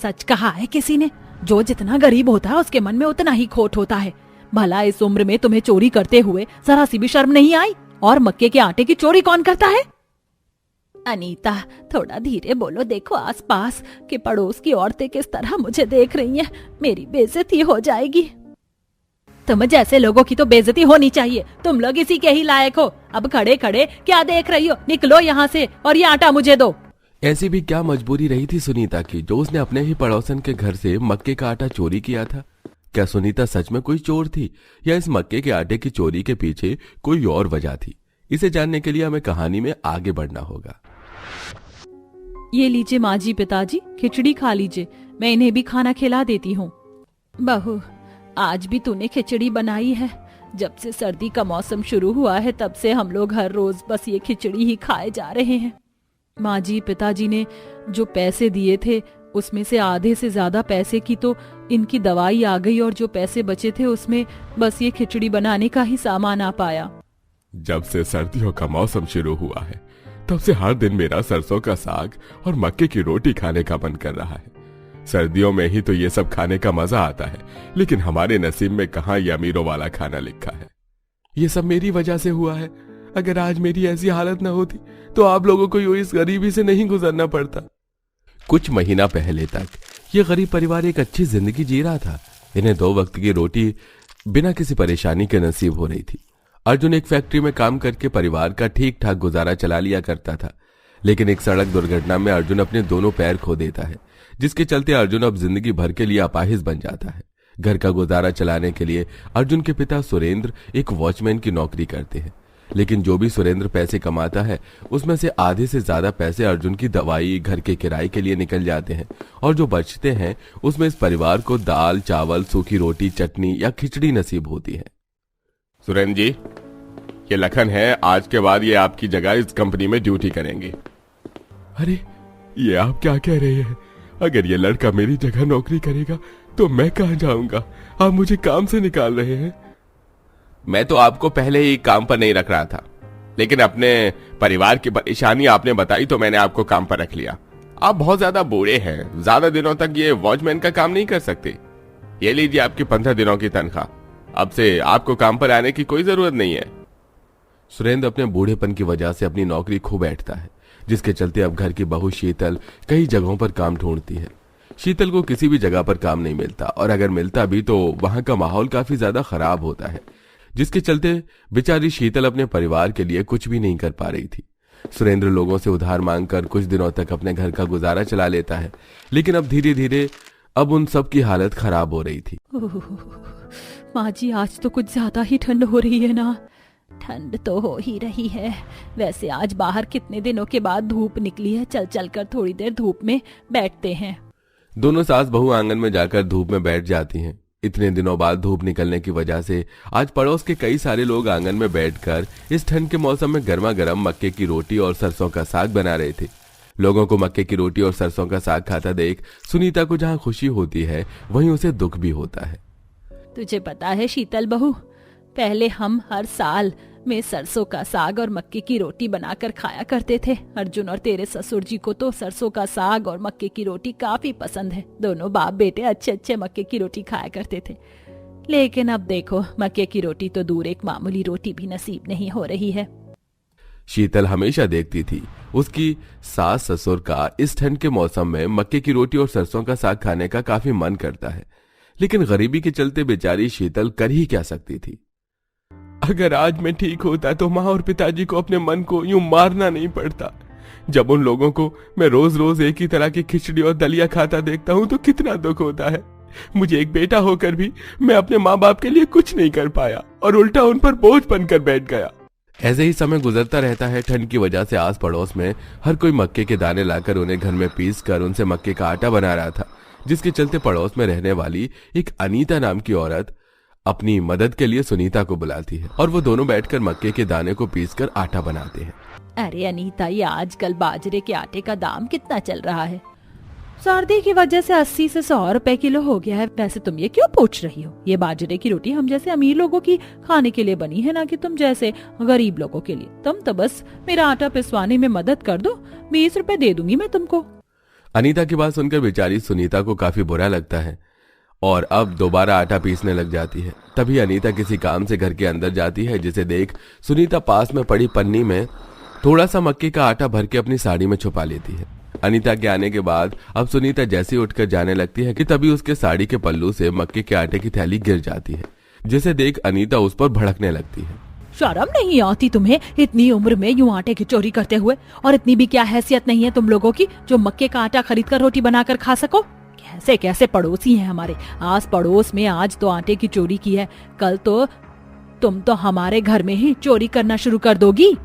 सच कहा है किसी ने, जो जितना गरीब होता है उसके मन में उतना ही खोट होता है। भला इस उम्र में तुम्हें चोरी करते हुए जरा सी भी शर्म नहीं आई? और मक्के के आटे की चोरी कौन करता है? अनीता, थोड़ा धीरे बोलो, देखो आसपास के पड़ोस की औरतें किस तरह मुझे देख रही हैं, मेरी बेइज्जती हो जाएगी। तुम जैसे लोगों की तो बेइज्जती होनी चाहिए, तुम लोग इसी के ही लायक हो। अब खड़े खड़े क्या देख रही हो, निकलो यहाँ से और ये आटा मुझे दो। ऐसी भी क्या मजबूरी रही थी सुनीता की जो उसने अपने ही पड़ोसन के घर से मक्के का आटा चोरी किया था? क्या सुनीता सच में कोई चोर थी या इस मक्के के आटे की चोरी के पीछे कोई और वजह थी? इसे जानने के लिए हमें कहानी में आगे बढ़ना होगा। ये लीजिए माँ जी, पिताजी, खिचड़ी खा लीजिए, मैं इन्हें भी खाना खिला देती हूँ। बहू, आज भी तूने खिचड़ी बनाई है? जब से सर्दी का मौसम शुरू हुआ है तब से हम लोग हर रोज बस ये खिचड़ी ही खाए जा रहे हैं। माँ जी, पिताजी ने जो पैसे दिए थे उसमें से आधे से ज्यादा पैसे की तो इनकी दवाई आ गई और जो पैसे बचे थे उसमें बस ये खिचड़ी बनाने का ही सामान आ पाया। जब से सर्दियों का मौसम शुरू हुआ है तब से हर दिन मेरा सरसों का साग और मक्के की रोटी खाने का मन कर रहा है। सर्दियों में ही तो ये सब खाने का मजा आता है, लेकिन हमारे नसीब में कहाँ ये अमीरों वाला खाना लिखा है। ये सब मेरी वजह से हुआ है। अगर आज मेरी ऐसी हालत न होती तो आप लोगों को यूं इस गरीबी से नहीं गुजरना पड़ता। कुछ महीना पहले तक ये गरीब परिवार एक अच्छी जिंदगी जी रहा था। इन्हें 2 वक्त की रोटी बिना किसी परेशानी के नसीब हो रही थी। अर्जुन एक फैक्ट्री में काम करके परिवार का ठीक ठाक गुजारा चला लिया करता था, लेकिन एक सड़क दुर्घटना में अर्जुन अपने दोनों पैर खो देता है, जिसके चलते अर्जुन अब जिंदगी भर के लिए अपाहिज बन जाता है। घर का गुजारा चलाने के लिए अर्जुन के पिता सुरेंद्र एक वॉचमैन की नौकरी करते हैं, लेकिन जो भी सुरेंद्र पैसे कमाता है उसमें से आधे से ज्यादा पैसे अर्जुन की दवाई, घर के किराए के लिए निकल जाते हैं, और जो बचते हैं उसमें इस परिवार को दाल, चावल, सूखी रोटी, चटनी या खिचड़ी नसीब होती है। सुरेंद्र जी, ये लखन है, आज के बाद ये आपकी जगह इस कंपनी में ड्यूटी करेंगे। अरे, ये आप क्या कह रहे हैं? अगर ये लड़का मेरी जगह नौकरी करेगा तो मैं कहां जाऊंगा? आप मुझे काम से निकाल रहे हैं। मैं तो आपको पहले ही काम पर नहीं रख रहा था, लेकिन अपने परिवार की परेशानी आपने बताई तो मैंने आपको काम पर रख लिया। आप बहुत ज्यादा बूढ़े हैं, ज्यादा दिनों तक ये वॉचमैन का काम नहीं कर सकते। ये लीजिए आपकी 15 दिनों की तनख्वाह। अब से आपको काम पर आने की कोई जरूरत नहीं है। सुरेंद्र अपने बूढ़ेपन की वजह से अपनी नौकरी खो बैठता है, जिसके चलते अब घर की बहू शीतल कई जगहों पर काम ढूंढती है। शीतल को किसी भी जगह पर काम नहीं मिलता, और अगर मिलता भी तो वहां का माहौल काफी ज्यादा खराब होता है, जिसके चलते बेचारी शीतल अपने परिवार के लिए कुछ भी नहीं कर पा रही थी। सुरेंद्र लोगों से उधार मांगकर कुछ दिनों तक अपने घर का गुजारा चला लेता है, लेकिन अब धीरे धीरे अब उन सब की हालत खराब हो रही थी। माँ जी, आज तो कुछ ज्यादा ही ठंड हो रही है ना? ठंड तो हो ही रही है। वैसे आज बाहर कितने दिनों के बाद धूप निकली है, चल चल कर थोड़ी देर धूप में बैठते हैं। दोनों सास बहू आंगन में जाकर धूप में बैठ जाती हैं। इतने दिनों बाद धूप निकलने की वजह से आज पड़ोस के कई सारे लोग आंगन में बैठकर इस ठंड के मौसम में गर्मा गर्म मक्के की रोटी और सरसों का साग बना रहे थे। लोगों को मक्के की रोटी और सरसों का साग खाता देख सुनीता को जहाँ खुशी होती है वहीं उसे दुख भी होता है। तुझे पता है शीतल बहू, पहले हम हर साल में सरसों का साग और मक्के की रोटी बनाकर खाया करते थे। अर्जुन और तेरे ससुर जी को तो सरसों का साग और मक्के की रोटी काफी पसंद है। दोनों बाप बेटे अच्छे अच्छे मक्के की रोटी खाया करते थे, लेकिन अब देखो मक्के की रोटी तो दूर, एक मामूली रोटी भी नसीब नहीं हो रही है। शीतल हमेशा देखती थी उसकी सास ससुर का इस ठंड के मौसम में मक्के की रोटी और सरसों का साग खाने का काफी मन करता है, लेकिन गरीबी के चलते बेचारी शीतल कर ही क्या सकती थी। अगर आज मैं ठीक होता तो माँ और पिताजी को अपने मन को यूं मारना नहीं पड़ता। जब उन लोगों को मैं रोज रोज एक ही तरह की खिचड़ी और दलिया खाता देखता हूँ तो कितना दुख होता है। मुझे एक बेटा होकर भी मैं अपने माँ बाप के लिए कुछ नहीं कर पाया और उल्टा उन पर बोझ बनकर बैठ गया। ऐसे ही समय गुजरता रहता है। ठंड की वजह से आस पड़ोस में हर कोई मक्के के दाने लाकर उन्हें घर में पीस कर उनसे मक्के का आटा बना रहा था, जिसके चलते पड़ोस में रहने वाली एक अनीता नाम की औरत अपनी मदद के लिए सुनीता को बुलाती है और वो दोनों बैठकर मक्के के दाने को पीसकर आटा बनाते हैं। अरे अनीता, ये आजकल बाजरे के आटे का दाम कितना चल रहा है? सर्दी की वजह से 80 से 100 रुपए किलो हो गया है। वैसे तुम ये क्यों पूछ रही हो? ये बाजरे की रोटी हम जैसे अमीर लोगों की खाने के लिए बनी है, ना कि तुम जैसे गरीब लोगों के लिए। तुम तो बस मेरा आटा पिसवाने में मदद कर दो, 20 रुपए दे दूंगी मैं तुमको। अनीता की बात सुनकर बेचारी सुनीता को काफी बुरा लगता है और अब दोबारा आटा पीसने लग जाती है। तभी अनीता किसी काम से घर के अंदर जाती है, जिसे देख सुनीता पास में पड़ी पन्नी में थोड़ा सा मक्के का आटा भर के अपनी साड़ी में छुपा लेती है। अनीता के आने के बाद अब सुनीता जैसे ही उठकर जाने लगती है कि तभी उसके साड़ी के पल्लू से मक्के के आटे की थैली गिर जाती है, जिसे देख अनीता उस पर भड़कने लगती है। शर्म नहीं आती तुम्हें इतनी उम्र में यूं आटे की चोरी करते हुए? और इतनी भी क्या हैसियत नहीं है तुम लोगों की जो मक्के का आटा खरीद कर रोटी बनाकर खा सको? कैसे कैसे पड़ोसी हैं हमारे, आस पड़ोस में आज तो आटे की चोरी की है, कल तो तुम तो हमारे घर में ही चोरी करना शुरू कर दोगी।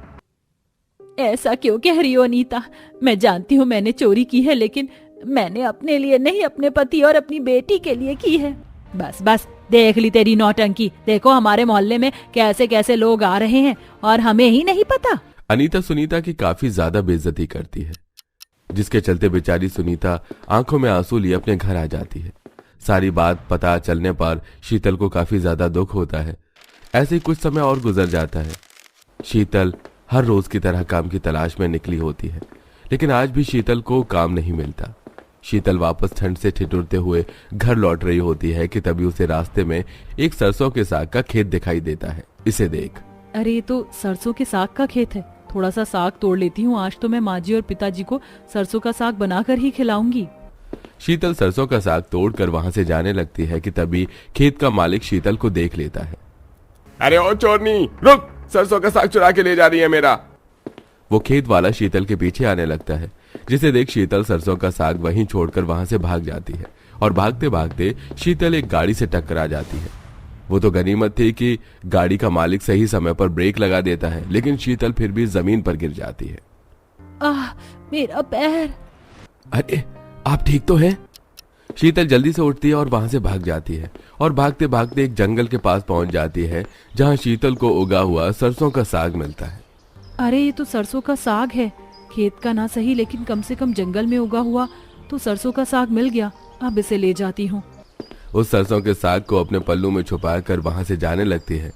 ऐसा क्यों कह रही हो अनीता? मैं जानती हूँ मैंने चोरी की है, लेकिन मैंने अपने लिए नहीं, अपने पति और अपनी बेटी के लिए की है। बस बस देख ली तेरी नौटंकी। देखो हमारे मोहल्ले में कैसे कैसे लोग आ रहे हैं और हमें ही नहीं पता। अनीता सुनीता की काफी ज्यादा बेइज्जती करती है, जिसके चलते बेचारी सुनीता आंखों में आंसू लिए अपने घर आ जाती है। सारी बात पता चलने पर शीतल को काफी ज्यादा दुख होता है। ऐसे ही कुछ समय और गुजर जाता है। शीतल हर रोज की तरह काम की तलाश में निकली होती है, लेकिन आज भी शीतल को काम नहीं मिलता। शीतल वापस ठंड से ठिठुरते हुए घर लौट रही होती है कि तभी उसे रास्ते में एक सरसों के साग का खेत दिखाई देता है। इसे देख, अरे ये तो सरसों के साग का खेत है, थोड़ा सा साग तोड़ लेती हूँ। आज तो मैं माँ जी और पिताजी को सरसों का साग बनाकर ही खिलाऊंगी। शीतल सरसों का साग तोड़कर वहां से जाने लगती है कि तभी खेत का मालिक शीतल को देख लेता है। अरे ओ चोरनी, रुक, सरसों का साग चुरा के ले जा रही है मेरा। वो खेत वाला शीतल के पीछे आने लगता है, जिसे देख शीतल सरसों का साग वहीं छोड़कर वहां से भाग जाती है और भागते भागते शीतल एक गाड़ी से टकरा जाती है। वो तो गनीमत थी कि गाड़ी का मालिक सही समय पर ब्रेक लगा देता है, लेकिन शीतल फिर भी जमीन पर गिर जाती है। आह, मेरा पैर। अरे आप ठीक तो हैं? शीतल जल्दी से उठती है और वहां से भाग जाती है और भागते भागते एक जंगल के पास पहुंच जाती है, जहां शीतल को उगा हुआ सरसों का साग मिलता है। अरे ये तो सरसों का साग है, खेत का ना सही लेकिन कम से कम जंगल में उगा हुआ तो सरसों का साग मिल गया। अब इसे ले जाती हूँ। उस सरसों के साग को अपने पल्लू में छुपाकर वहां से जाने लगती है।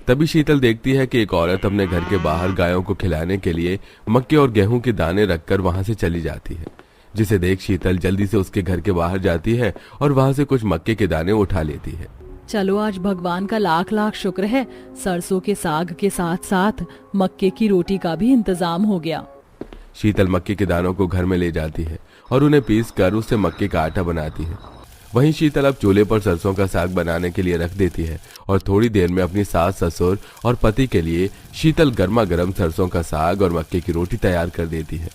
तभी शीतल देखती है कि एक औरत अपने घर के बाहर गायों को खिलाने के लिए मक्के और गेहूं के दाने रखकर वहां से चली जाती है, जिसे देख शीतल जल्दी से उसके घर के बाहर जाती है और वहां से कुछ मक्के के दाने उठा लेती है। चलो आज भगवान का लाख लाख शुक्र है, सरसों के साग के साथ साथ मक्के की रोटी का भी इंतजाम हो गया। शीतल मक्के के दानों को घर में ले जाती है और उन्हें पीस कर उससे मक्के का आटा बनाती है। वहीं शीतल अब चूल्हे पर सरसों का साग बनाने के लिए रख देती है और थोड़ी देर में अपनी सास, ससुर और पति के लिए शीतल गर्मा गर्म सरसों का साग और मक्के की रोटी तैयार कर देती है।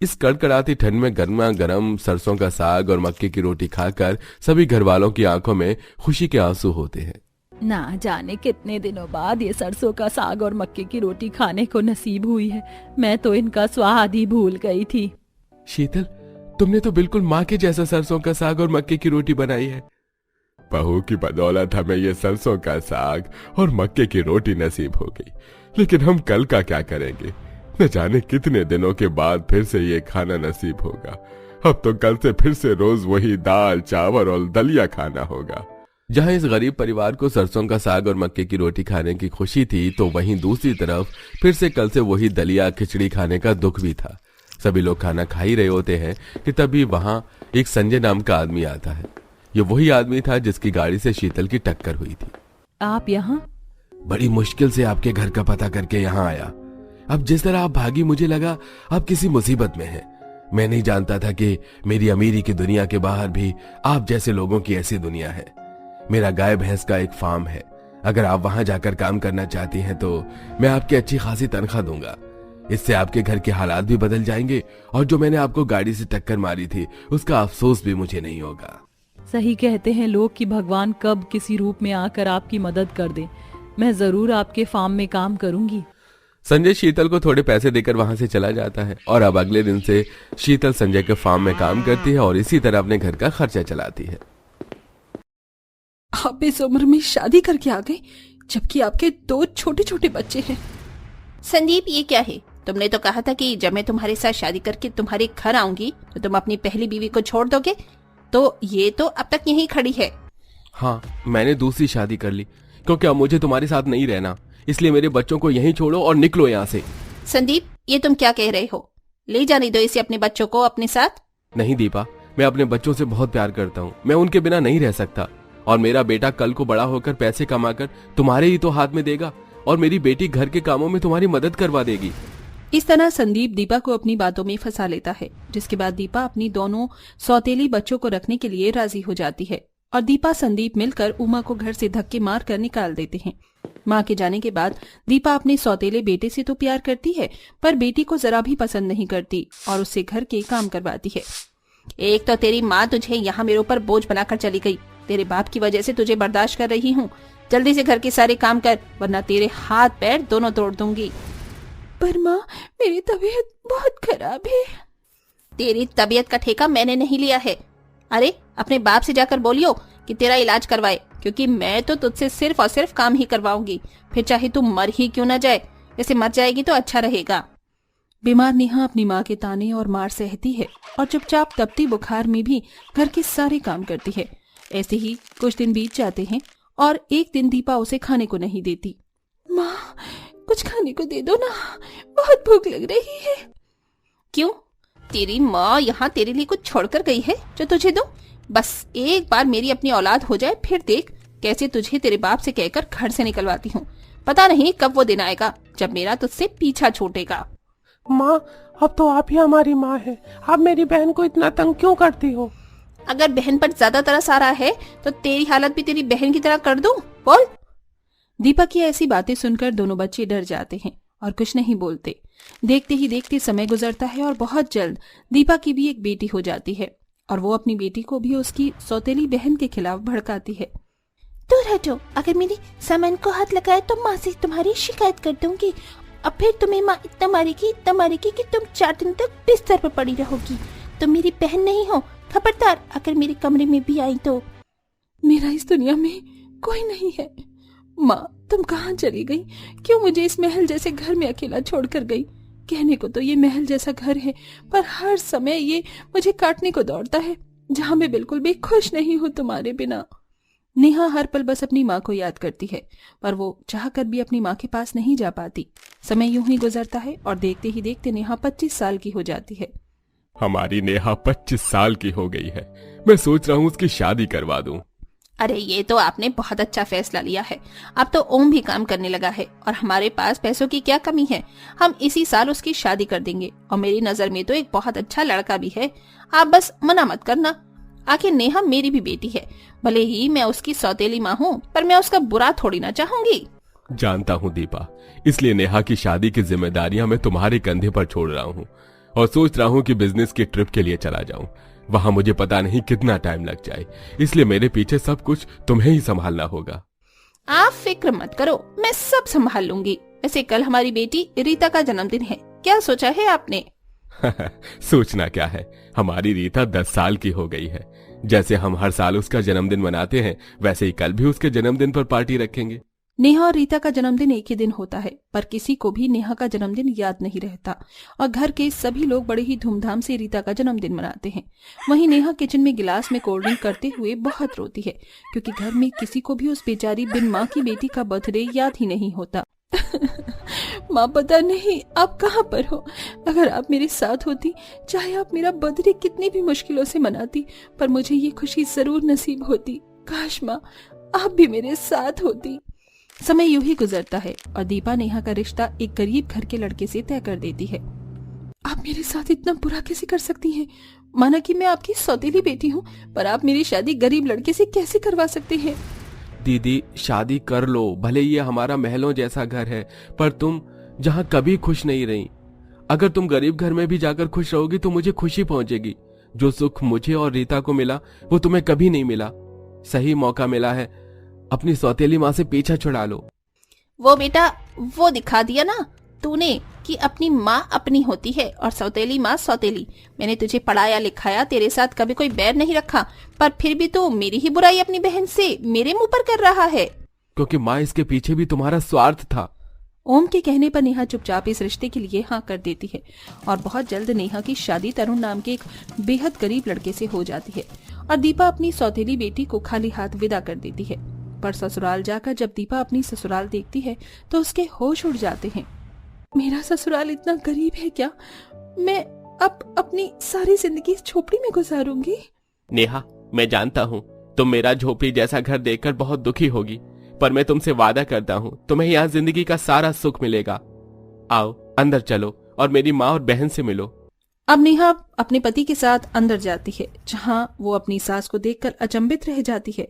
इस कड़कड़ाती ठंड में गर्मा गर्म सरसों का साग और मक्के की रोटी खाकर सभी घर वालों की आंखों में खुशी के आंसू होते हैं। ना जाने कितने दिनों बाद ये सरसों का साग और मक्के की रोटी खाने को नसीब हुई है। मैं तो इनका स्वाद ही भूल गई थी। शीतल, तुमने तो बिल्कुल माँ के जैसा सरसों का साग और मक्के की रोटी बनाई है। बहू की बदौलत हमें ये सरसों का साग और मक्के की रोटी नसीब हो गई, लेकिन हम कल का क्या करेंगे? न जाने कितने दिनों के बाद फिर से ये खाना नसीब होगा। अब तो कल से फिर से रोज वही दाल, चावल और दलिया खाना होगा। जहां इस गरीब परिवार को सरसों का साग और मक्के की रोटी खाने की खुशी थी, तो वहीं दूसरी तरफ फिर से कल से वही दलिया खिचड़ी खाने का दुख भी था। सभी लोग खाना खा ही रहे होते हैं कि तभी वहां एक संजय नाम का आदमी आता है। ये वही आदमी था जिसकी गाड़ी से शीतल की टक्कर हुई थी। आप यहाँ? बड़ी मुश्किल से आपके घर का पता करके यहाँ आया। अब जिस तरह आप भागी, मुझे लगा आप किसी मुसीबत में हैं। मैं नहीं जानता था कि मेरी अमीरी की दुनिया के बाहर भी आप जैसे लोगों की ऐसी दुनिया है। मेरा गाय भैंस का एक फार्म है। अगर आप वहां जाकर काम करना चाहती हैं तो मैं आपकी अच्छी खासी तनख्वाह दूंगा। इससे आपके घर के हालात भी बदल जाएंगे और जो मैंने आपको गाड़ी से टक्कर मारी थी उसका अफसोस भी मुझे नहीं होगा। सही कहते हैं लोग कि भगवान कब किसी रूप में आकर आपकी मदद कर दे। मैं जरूर आपके फार्म में काम करूंगी। संजय शीतल को थोड़े पैसे देकर वहां से चला जाता है और अब अगले दिन से शीतल संजय के फार्म में काम करती है और इसी तरह अपने घर का खर्चा चलाती है। आप इस उम्र में शादी करके आ गए, जबकि आपके 2 छोटे छोटे बच्चे हैं। संदीप, ये क्या है? तुमने तो कहा था कि जब मैं तुम्हारे साथ शादी करके तुम्हारे घर आऊंगी तो तुम अपनी पहली बीवी को छोड़ दोगे, तो ये तो अब तक यहीं खड़ी है। हाँ, मैंने दूसरी शादी कर ली क्योंकि अब मुझे तुम्हारे साथ नहीं रहना, इसलिए मेरे बच्चों को यहीं छोड़ो और निकलो यहाँ से। संदीप, ये तुम क्या कह रहे हो? ले जाने दो इसे अपने बच्चों को अपने साथ। नहीं दीपा, मैं अपने बच्चों से बहुत प्यार करता हूँ, मैं उनके बिना नहीं रह सकता। और मेरा बेटा कल को बड़ा होकर पैसे कमाकर तुम्हारे ही तो हाथ में देगा और मेरी बेटी घर के कामों में तुम्हारी मदद करवा देगी। इस तरह संदीप दीपा को अपनी बातों में फंसा लेता है, जिसके बाद दीपा अपनी दोनों सौतेली बच्चों को रखने के लिए राजी हो जाती है और दीपा संदीप मिलकर उमा को घर से धक्के मार कर निकाल देते हैं। माँ के जाने के बाद दीपा अपने सौतेले बेटे से तो प्यार करती है, पर बेटी को जरा भी पसंद नहीं करती और उससे घर के काम करवाती है। एक तो तेरी माँ तुझे यहाँ मेरे ऊपर बोझ बनाकर चली गई, तेरे बाप की वजह से तुझे बर्दाश्त कर रही हूँ। जल्दी से घर के सारे काम कर, वरना तेरे हाथ पैर दोनों तोड़ दूंगी। पर माँ, मेरी तबीयत बहुत खराब है। तेरी तबीयत का ठेका मैंने नहीं लिया है। अरे अपने बाप से जाकर बोलियो कि तेरा इलाज करवाए, क्योंकि मैं तो तुझसे सिर्फ और सिर्फ काम ही करवाऊंगी, फिर चाहे तू मर ही क्यों न जाए। ऐसे मर जाएगी तो अच्छा रहेगा। बीमार नेहा अपनी माँ के ताने और मार सहती है और चुपचाप तपती बुखार में भी घर के सारे काम करती है। ऐसे ही कुछ दिन बीत जाते हैं और एक दिन दीपा उसे खाने को नहीं देती। माँ, कुछ खाने को दे दो ना, बहुत भूख लग रही है। क्यों, तेरी माँ यहाँ तेरे लिए कुछ छोड़कर गई है जो तुझे दूं? बस एक बार मेरी अपनी औलाद हो जाए, फिर देख कैसे तुझे तेरे बाप से कहकर घर से निकलवाती हूँ। पता नहीं कब वो दिन आएगा जब मेरा तुझसे पीछा छूटेगा। माँ, अब तो आप ही हमारी माँ है, आप मेरी बहन को इतना तंग क्यों करती हो? अगर बहन पर ज्यादा तरस आ रहा है तो तेरी हालत भी तेरी बहन की तरह कर दूं? बोल। दीपा की ऐसी बातें सुनकर दोनों बच्चे डर जाते हैं और कुछ नहीं बोलते। देखते ही देखते समय गुजरता है और बहुत जल्द दीपा की भी एक बेटी हो जाती है और वो अपनी बेटी को भी उसकी सौतेली बहन के खिलाफ भड़काती है। दूर हटो, अगर मेरी सामान को हाथ लगाए तो माँ से तुम्हारी शिकायत कर दूंगी और फिर तुम्हें माँ इतना मारेगी कि तुम 4 दिन तक बिस्तर पर पड़ी रहोगी। तुम मेरी बहन नहीं हो, खबरदार अगर मेरे कमरे में भी आई तो। मेरा इस दुनिया में कोई नहीं है। माँ, तुम कहाँ चली गई? क्यों मुझे इस महल जैसे घर में अकेला छोड़कर गई? कहने को तो ये महल जैसा घर है, पर हर समय ये मुझे काटने को दौड़ता है, जहाँ मैं बिल्कुल भी खुश नहीं हूँ तुम्हारे बिना। नेहा हर पल बस अपनी माँ को याद करती है, पर वो चाहकर भी अपनी माँ के पास नहीं जा पाती। समय यूं ही गुजरता है और देखते ही देखते नेहा 25 साल की हो जाती है। हमारी नेहा 25 साल की हो गई है। मैं सोच रहा हूँ उसकी शादी करवा दूं। अरे ये तो आपने बहुत अच्छा फैसला लिया है। अब तो ओम भी काम करने लगा है और हमारे पास पैसों की क्या कमी है। हम इसी साल उसकी शादी कर देंगे और मेरी नजर में तो एक बहुत अच्छा लड़का भी है। आप बस मना मत करना। आखिर नेहा मेरी भी बेटी है, भले ही मैं उसकी सौतेली माँ हूँ, पर मैं उसका बुरा थोड़ी ना चाहूंगी। जानता हूँ दीपा, इसलिए नेहा की शादी की जिम्मेदारियां मैं तुम्हारे कंधे पर छोड़ रहा हूँ और सोच रहा हूँ कि बिजनेस की ट्रिप के लिए चला जाऊं। वहां मुझे पता नहीं कितना टाइम लग जाए, इसलिए मेरे पीछे सब कुछ तुम्हें ही संभालना होगा। आप फिक्र मत करो, मैं सब संभाल लूंगी। वैसे कल हमारी बेटी रीता का जन्मदिन है, क्या सोचा है आपने? सोचना क्या है, हमारी रीता 10 साल की हो गई है। जैसे हम हर साल उसका जन्मदिन मनाते हैं, वैसे ही कल भी उसके जन्मदिन पर पार्टी रखेंगे। नेहा और रीता का जन्मदिन एक ही दिन होता है, पर किसी को भी नेहा का जन्मदिन याद नहीं रहता और घर के सभी लोग बड़े ही धूमधाम से रीता का जन्मदिन मनाते हैं। वहीं नेहा किचन में गिलास में कोल्ड ड्रिंक करते हुए बहुत रोती है, क्योंकि घर में किसी को भी उस बेचारी बिन माँ की बेटी का बर्थडे याद ही नहीं होता। माँ, पता नहीं आप कहाँ पर हो। अगर आप मेरे साथ होती, चाहे आप मेरा बर्थडे कितनी भी मुश्किलों से मनाती, पर मुझे ये खुशी जरूर नसीब होती। काश माँ, आप भी मेरे साथ होती। समय यूं ही गुजरता है और दीपा नेहा का रिश्ता एक गरीब घर के लड़के से तय कर देती है। आप मेरे साथ इतना बुरा कैसे कर सकती हैं? माना कि मैं आपकी सौतेली बेटी हूँ, पर आप मेरी शादी गरीब लड़के से कैसे करवा सकते हैं? दीदी, शादी कर लो, भले ये हमारा महलों जैसा घर है, पर तुम जहाँ कभी खुश नहीं रही। अगर तुम गरीब घर में भी जाकर खुश रहोगी तो मुझे खुशी पहुंचेगी। जो सुख मुझे और रीता को मिला वो तुम्हें कभी नहीं मिला। सही मौका मिला है, अपनी सौतेली माँ से पीछा छुड़ा लो। वो बेटा, वो दिखा दिया ना तूने कि अपनी माँ अपनी होती है और सौतेली माँ सौतेली। मैंने तुझे पढ़ाया लिखाया, तेरे साथ कभी कोई बैर नहीं रखा, पर फिर भी तू मेरी ही बुराई अपनी बहन से मेरे मुंह पर कर रहा है। क्योंकि माँ, इसके पीछे भी तुम्हारा स्वार्थ था। ओम के कहने पर नेहा चुपचाप इस रिश्ते के लिए हाँ कर देती है और बहुत जल्द नेहा की शादी तरुण नाम के एक बेहद गरीब लड़के से हो जाती है और दीपा अपनी सौतेली बेटी को खाली हाथ विदा कर देती है। पर ससुराल जाकर जब दीपा अपनी ससुराल देखती है तो उसके होश उड़ जाते हैं। मेरा ससुराल इतना गरीब है क्या? मैं अब अपनी सारी जिंदगी इस झोपड़ी में गुजारूंगी। नेहा, मैं जानता हूँ तुम मेरा झोपड़ी जैसा घर देखकर बहुत दुखी होगी, पर मैं तुमसे वादा करता हूँ तुम्हें यहाँ जिंदगी का सारा सुख मिलेगा। आओ अंदर चलो और मेरी माँ और बहन से मिलो। अब नेहा अपने पति के साथ अंदर जाती है, जहां वो अपनी सास को देखकर अचंभित रह जाती है।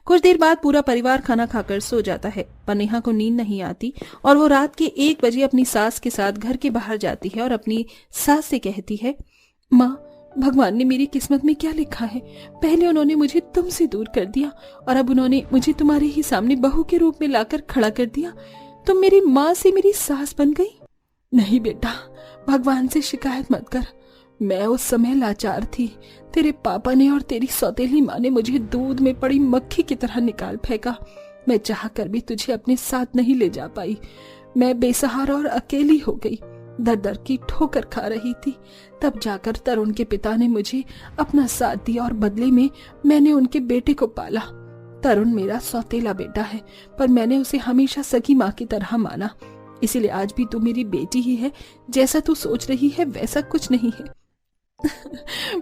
कुछ देर बाद पूरा परिवार खाना खाकर सो जाता है, पर नेहा को नींद नहीं आती और वो रात के 1 बजे अपनी सास के साथ घर के बाहर जाती है और अपनी सास से कहती है, माँ, भगवान ने मेरी किस्मत में क्या लिखा है। पहले उन्होंने मुझे तुमसे दूर कर दिया और अब उन्होंने मुझे तुम्हारे ही सामने बहू के रूप में लाकर खड़ा कर दिया। तुम मेरी माँ से मेरी सास बन गई। नहीं बेटा, भगवान से शिकायत मत कर। मैं उस समय लाचार थी। तेरे पापा ने और तेरी सौतेली माँ ने मुझे दूध में पड़ी मक्खी की तरह निकाल फेंका। मैं चाह कर भी तुझे अपने साथ नहीं ले जा पाई। मैं बेसहारा और अकेली हो गई, दर दर की ठोकर खा रही थी। तब जाकर तरुण के पिता ने मुझे अपना साथ दिया और बदले में मैंने उनके बेटे को पाला। तरुण मेरा सौतेला बेटा है, पर मैंने उसे हमेशा सगी माँ की तरह माना। इसीलिए आज भी तू मेरी बेटी ही है। जैसा तू सोच रही है वैसा कुछ नहीं है।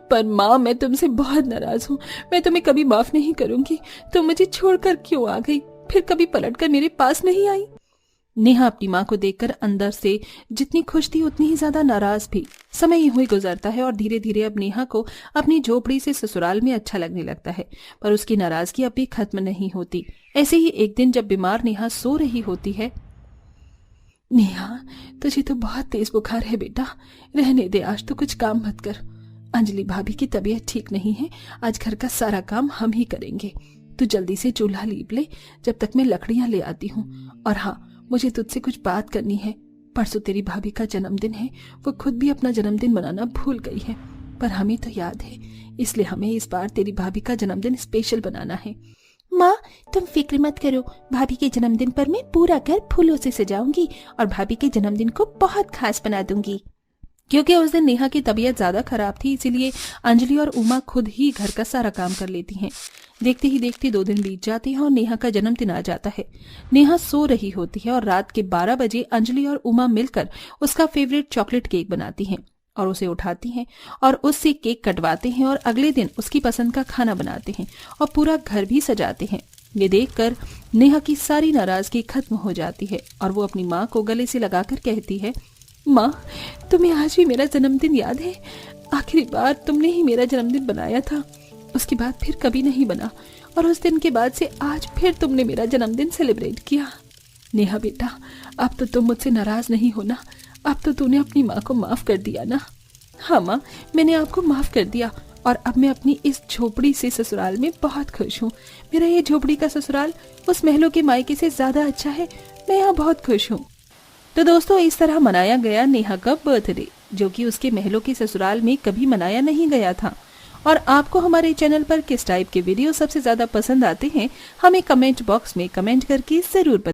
पर माँ, मैं तुमसे बहुत नाराज हूँ। मैं तुम्हें कभी माफ नहीं करूंगी। तुम मुझे छोड़कर क्यों आ गई, फिर कभी पलटकर मेरे पास नहीं आई। नेहा अपनी माँ को देखकर अंदर से जितनी खुश थी उतनी ही ज्यादा नाराज भी। समय यूं ही गुजरता है और धीरे धीरे अब नेहा को अपनी झोपड़ी से ससुराल में अच्छा लगने लगता है, पर उसकी नाराजगी अब भी खत्म नहीं होती। ऐसे ही एक दिन जब बीमार नेहा सो रही होती है, नेहा, तुझे तो बहुत तेज बुखार है बेटा, रहने दे, आज तो कुछ काम मत कर। अंजलि भाभी की तबीयत ठीक नहीं है, आज घर का सारा काम हम ही करेंगे। तू जल्दी से चूल्हा लीप ले, जब तक मैं लकड़ियां ले आती हूँ। और हाँ, मुझे तुझसे कुछ बात करनी है। परसों तेरी भाभी का जन्मदिन है। वो खुद भी अपना जन्मदिन मनाना भूल गई है, पर हमें तो याद है, इसलिए हमें इस बार तेरी भाभी का जन्मदिन स्पेशल बनाना है। माँ, तुम फिक्र मत करो, भाभी के जन्मदिन पर मैं पूरा घर फूलों से सजाऊंगी और भाभी के जन्मदिन को बहुत खास बना दूंगी। क्योंकि उस दिन नेहा की तबीयत ज्यादा खराब थी, इसीलिए अंजलि और उमा खुद ही घर का सारा काम कर लेती हैं। देखते ही देखते 2 दिन बीत जाते हैं और नेहा का जन्मदिन आ जाता है। नेहा सो रही होती है और रात के 12 बजे अंजलि और उमा मिलकर उसका फेवरेट चॉकलेट केक बनाती हैं और उसे उठाती हैं और उससे केक कटवाते हैं और अगले दिन उसकी पसंद का खाना बनाते हैं और पूरा घर भी सजाते हैं। ये देखकर नेहा की सारी नाराजगी खत्म हो जाती है और वो अपनी माँ को गले से लगाकर कहती है, माँ, तुम्हें आज भी मेरा जन्मदिन याद है? आखिरी बार तुमने ही मेरा जन्मदिन बनाया था, उसके बाद फिर कभी नहीं बना, और उस दिन के बाद से आज फिर तुमने मेरा जन्मदिन सेलिब्रेट किया। नेहा बेटा, अब तो तुम मुझसे नाराज नहीं होना। अब तो तूने अपनी माँ को माफ कर दिया ना? हाँ माँ, मैंने आपको माफ कर दिया और अब मैं अपनी इस झोपड़ी से ससुराल में बहुत खुश हूँ। मेरा ये झोपड़ी का ससुराल उस महलों के मायके से ज्यादा अच्छा है। मैं यहाँ बहुत खुश हूँ। तो दोस्तों, इस तरह मनाया गया नेहा का बर्थडे, जो कि उसके महलों के ससुराल में कभी मनाया नहीं गया था। और आपको हमारे चैनल पर किस टाइप के वीडियो सबसे ज्यादा पसंद आते हैं, हमें कमेंट बॉक्स में कमेंट करके जरूर बताएं।